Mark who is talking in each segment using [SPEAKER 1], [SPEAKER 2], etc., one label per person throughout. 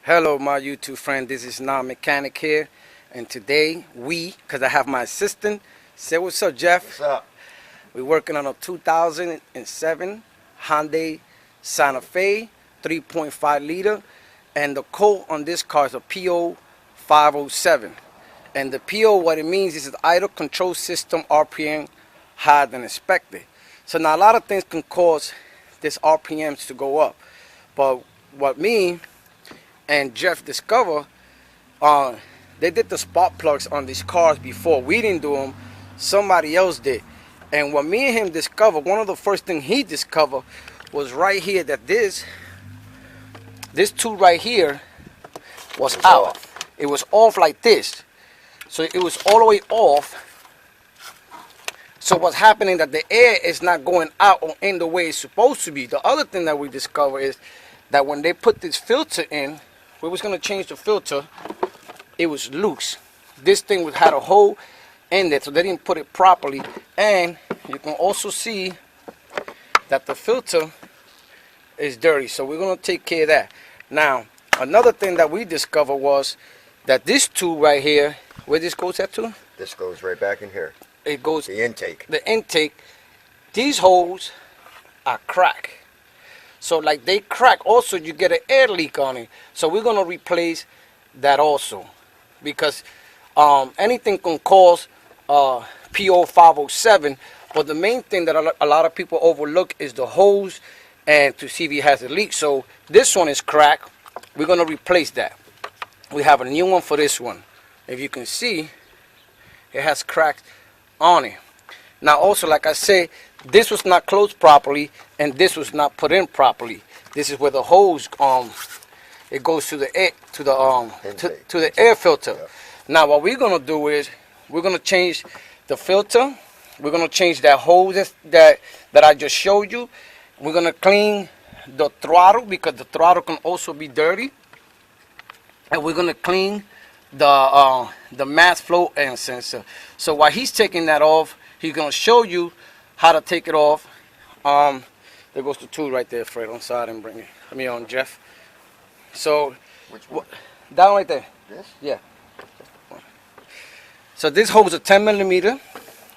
[SPEAKER 1] Hello my YouTube friend, this is Non-Mechanic here, and today because I have my assistant, say what's up Jeff.
[SPEAKER 2] What's up?
[SPEAKER 1] We're working on a 2007 Hyundai Santa Fe 3.5 liter, and the code on this car is a P0507, and the PO, what it means is the idle control system RPM higher than expected. So now a lot of things can cause this RPMs to go up, but what me and Jeff discover, they did the spark plugs on these cars before. We didn't do them, somebody else did. And what me and him discovered, one of the first things he discovered was right here, that this tube right here was out.
[SPEAKER 2] Off.
[SPEAKER 1] It was off like this. So it was all the way off. So what's happening that the air is not going out or in the way it's supposed to be. The other thing that we discovered is that when they put this filter in, we was gonna change the filter, it was loose. This thing had a hole in it, so they didn't put it properly. And you can also see that the filter is dirty, so we're gonna take care of that. Now, another thing that we discovered was that this tube right here, where this goes at to?
[SPEAKER 2] This goes right back in here.
[SPEAKER 1] It goes
[SPEAKER 2] the intake.
[SPEAKER 1] The intake. These holes are cracked. So like they crack, also you get an air leak on it. So we're gonna replace that also, because anything can cause P0507. But the main thing that a lot of people overlook is the hose, and to see if it has a leak. So this one is cracked. We're gonna replace that. We have a new one for this one. If you can see, it has cracks on it. Now also, like I say, this was not closed properly, and this was not put in properly. This is where the hose it goes to the air, to the air filter. Yeah. Now what we're gonna do is we're gonna change the filter. We're gonna change that hose that I just showed you. We're gonna clean the throttle, because the throttle can also be dirty, and we're gonna clean the mass flow end sensor. So while he's taking that off, he's gonna show you how to take it off. There goes the tool right there, Fred, on side, and bring it. Let me on, Jeff. So,
[SPEAKER 2] which one?
[SPEAKER 1] Down right there.
[SPEAKER 2] This?
[SPEAKER 1] Yeah. So this holds a 10 millimeter.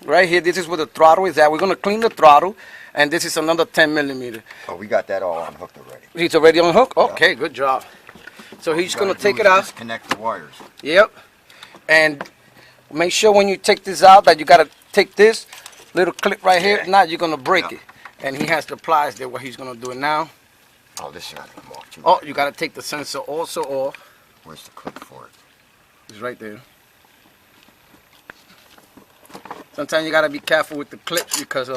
[SPEAKER 1] Right here, this is where the throttle is at. We're gonna clean the throttle, and this is another 10 millimeter.
[SPEAKER 2] Oh, we got that all unhooked already.
[SPEAKER 1] He's already on hook? Okay,
[SPEAKER 2] yeah.
[SPEAKER 1] good job. So he's gonna take it out.
[SPEAKER 2] Disconnect the wires.
[SPEAKER 1] Yep. And make sure when you take this out that you gotta take this little clip right here. Now you're gonna break it. And he has the pliers there where he's gonna do it now.
[SPEAKER 2] Oh, this is not gonna come off too
[SPEAKER 1] Oh,
[SPEAKER 2] bad.
[SPEAKER 1] you gotta take the sensor also off.
[SPEAKER 2] Where's the clip for it?
[SPEAKER 1] It's right there. Sometimes you gotta be careful with the clips, because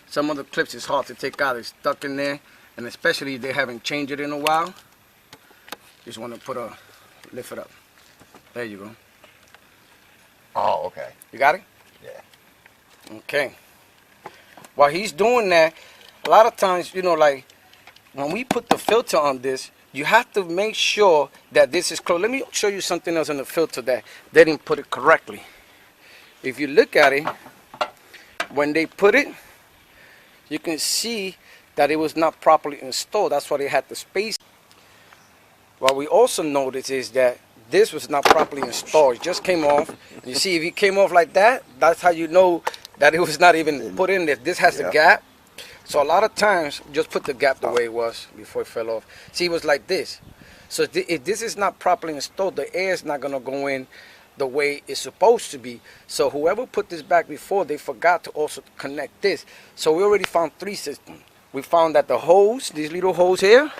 [SPEAKER 1] some of the clips is hard to take out. It's stuck in there, and especially if they haven't changed it in a while. Just want to lift it up. There you go.
[SPEAKER 2] Oh, okay.
[SPEAKER 1] You got it?
[SPEAKER 2] Yeah.
[SPEAKER 1] Okay. While he's doing that, a lot of times, you know, like when we put the filter on this, you have to make sure that this is closed. Let me show you something else on the filter that they didn't put it correctly. If you look at it, when they put it, you can see that it was not properly installed. That's why they had the space. What we also noticed is that this was not properly installed. It just came off. You see, if it came off like that, that's how you know that it was not even put in there. This has a gap. So a lot of times, just put the gap the way it was before it fell off. See, it was like this. So if this is not properly installed, the air is not going to go in the way it's supposed to be. So whoever put this back before, they forgot to also connect this. So we already found 3 systems. We found that the hose, these little holes here,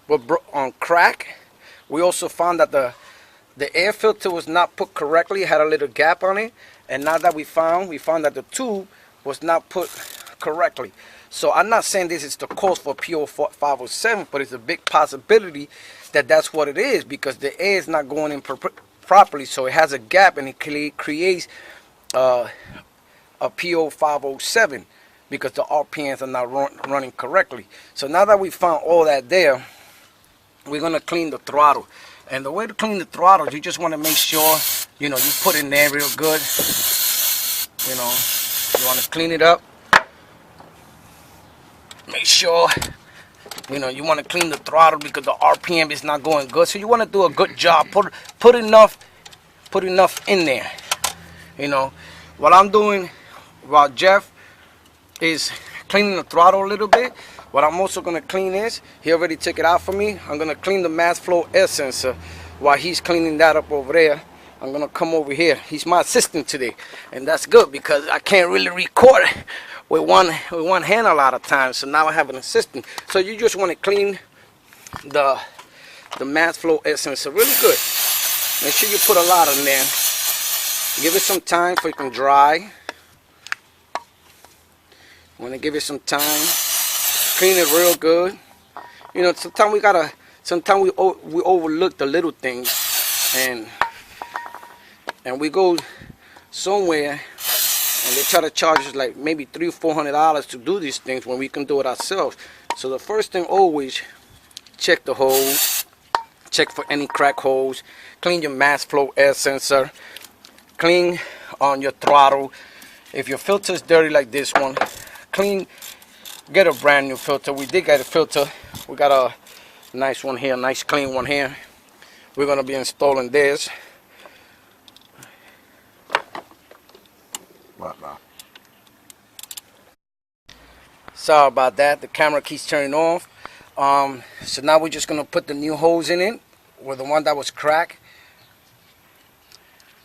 [SPEAKER 1] were on crack. We also found that the air filter was not put correctly. It had a little gap on it. And now that we found that the tube was not put correctly. So I'm not saying this is the cause for P0507, but it's a big possibility that that's what it is, because the air is not going in properly. So it has a gap, and it creates a P0507 because the RPMs are not running correctly. So now that we found all that there, we're gonna clean the throttle. And the way to clean the throttle, you just want to make sure, you know, you put in there real good. You know, you want to clean it up. Make sure You know, you want to clean the throttle because the RPM is not going good. So you want to do a good job. Put enough in there. You know, what I'm doing while Jeff is cleaning the throttle a little bit, what I'm also going to clean is, he already took it out for me, I'm going to clean the mass flow air sensor while he's cleaning that up over there. I'm going to come over here. He's my assistant today, and that's good because I can't really record with one hand a lot of times, so now I have an assistant. So you just want to clean the mass flow air sensor really good. Make sure you put a lot in there. Give it some time so it can dry. Want to give it some time. Clean it real good. You know, sometimes we overlook the little things, and we go somewhere and they try to charge us like maybe $300-400 to do these things when we can do it ourselves. So the first thing, always check the holes, check for any crack holes, clean your mass flow air sensor, clean on your throttle. If your filter is dirty like this one, clean, get a brand new filter. We did get a filter. We got a nice one here, nice clean one here. We're gonna be installing this.
[SPEAKER 2] What, Bob?
[SPEAKER 1] Sorry about that. The camera keeps turning off. So now we're just gonna put the new hose in it with the one that was cracked.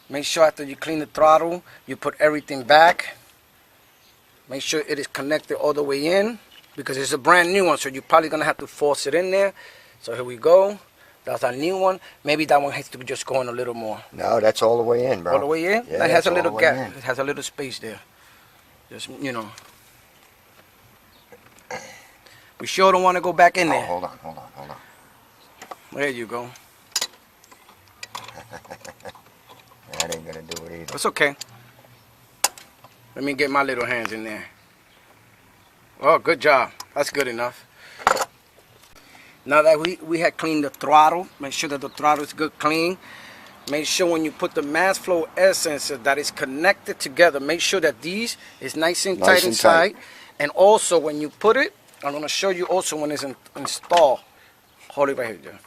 [SPEAKER 1] Make sure after you clean the throttle, you put everything back. Make sure it is connected all the way in because it's a brand new one, so you're probably gonna have to force it in there. So here we go. That's our new one. Maybe that one has to just go in a little more.
[SPEAKER 2] No, that's all the way in, bro.
[SPEAKER 1] All the way in?
[SPEAKER 2] Yeah,
[SPEAKER 1] that has a
[SPEAKER 2] all
[SPEAKER 1] little
[SPEAKER 2] the way
[SPEAKER 1] gap.
[SPEAKER 2] in.
[SPEAKER 1] It has a little space there. Just, you know. We sure don't want to go back in there.
[SPEAKER 2] Hold on.
[SPEAKER 1] There you go.
[SPEAKER 2] That ain't gonna do it either.
[SPEAKER 1] That's okay. Let me get my little hands in there. Oh, good job. That's good enough. Now that we had cleaned the throttle, make sure that the throttle is good clean. Make sure when you put the mass flow air sensor that is connected together, make sure that these is nice and tight inside. And also when you put it, I'm going to show you also when it's installed. Hold it right here, Jeff.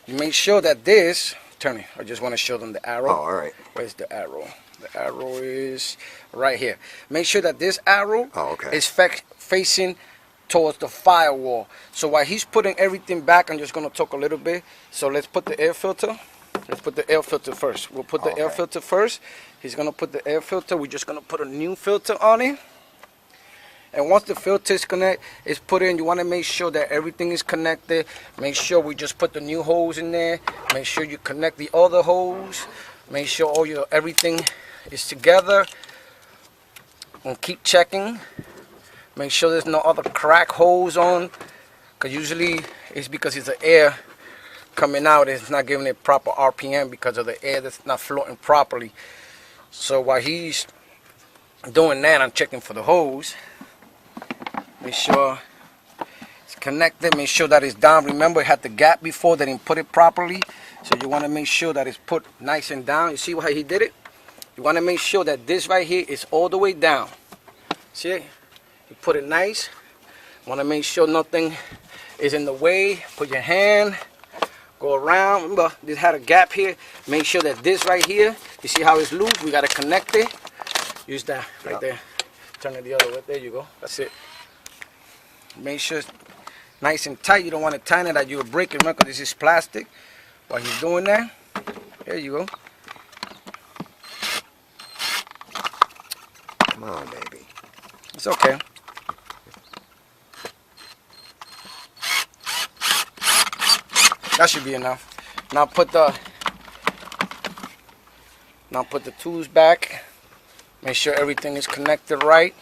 [SPEAKER 1] You make sure that this, turn it, I just want to show them the arrow.
[SPEAKER 2] Oh, all right.
[SPEAKER 1] Where's the arrow? The arrow is right here. Make sure that this arrow is facing towards the firewall. So while he's putting everything back, I'm just going to talk a little bit. So let's put the air filter. Let's put the air filter first. We'll put the air filter first. He's going to put the air filter. We're just going to put a new filter on it. And once the filter is connected, it's put in, you want to make sure that everything is connected. Make sure we just put the new hose in there. Make sure you connect the other hose. Make sure all your everything is together. And keep checking. Make sure there's no other crack holes on, because usually it's because it's the air coming out. It's not giving it proper RPM because of the air that's not floating properly. So while he's doing that, I'm checking for the hose. Make sure it's connected. Make sure that it's down. Remember, it had the gap before. They didn't put it properly. So you want to make sure that it's put nice and down. You see how he did it? You want to make sure that this right here is all the way down. See it? You put it nice. Want to make sure nothing is in the way. Put your hand, go around. Remember, this had a gap here. Make sure that this right here, you see how it's loose? We got to connect it. Use that right there. Turn it the other way. There you go. That's it. Make sure it's nice and tight. You don't want to tighten it that you'll break it, because this is plastic. While he's doing that, there you go.
[SPEAKER 2] Come on, baby.
[SPEAKER 1] It's okay. That should be enough. Now put the tools back. Make sure everything is connected right.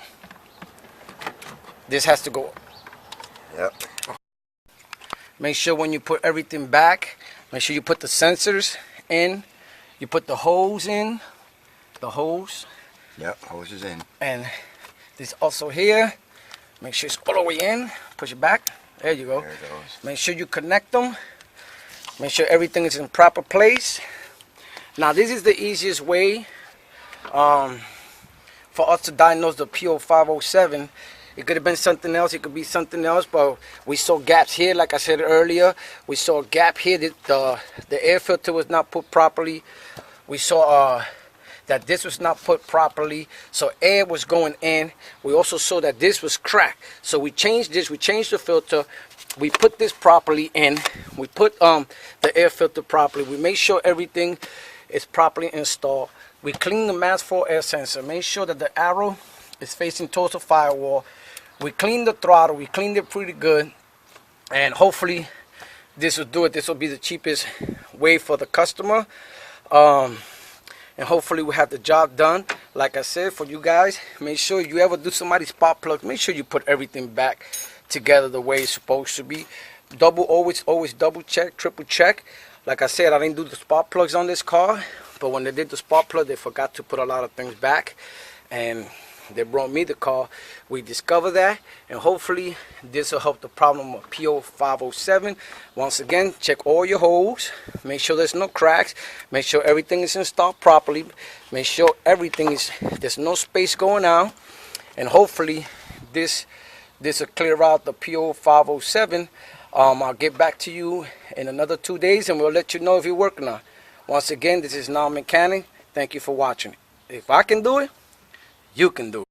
[SPEAKER 1] This has to go.
[SPEAKER 2] Yep.
[SPEAKER 1] Make sure when you put everything back, make sure you put the sensors in. You put the hose in. The hose.
[SPEAKER 2] Yep, hose is in.
[SPEAKER 1] And this also here. Make sure it's all the way in. Push it back. There you go.
[SPEAKER 2] There it goes.
[SPEAKER 1] Make sure you connect them. Make sure everything is in proper place. Now this is the easiest way for us to diagnose the P0507 It could have been something else. It could be something else, but we saw gaps here. Like I said earlier, we saw a gap here. The air filter was not put properly. We saw that this was not put properly, so air was going in. We also saw that this was cracked, so we changed this. We changed the filter. We put this properly in. We put the air filter properly. We made sure everything is properly installed. We cleaned the manifold air sensor. Made sure that the arrow is facing towards the firewall. We cleaned the throttle. We cleaned it pretty good, and hopefully this will do it. This will be the cheapest way for the customer, and hopefully we have the job done. Like I said, for you guys, make sure you ever do somebody's spark plug, make sure you put everything back together the way it's supposed to be. Always double check, triple check. Like I said, I didn't do the spark plugs on this car, but when they did the spark plug, they forgot to put a lot of things back, and they brought me the car. We discovered that, and hopefully this will help the problem of P0507. Once again, check all your holes, make sure there's no cracks, make sure everything is installed properly, make sure there's no space going out, and hopefully this will clear out the P0507. I'll get back to you in another 2 days, and we'll let you know if you're working on. Once again, this is Non Mechanic. Thank you for watching. If I can do it, you can do it.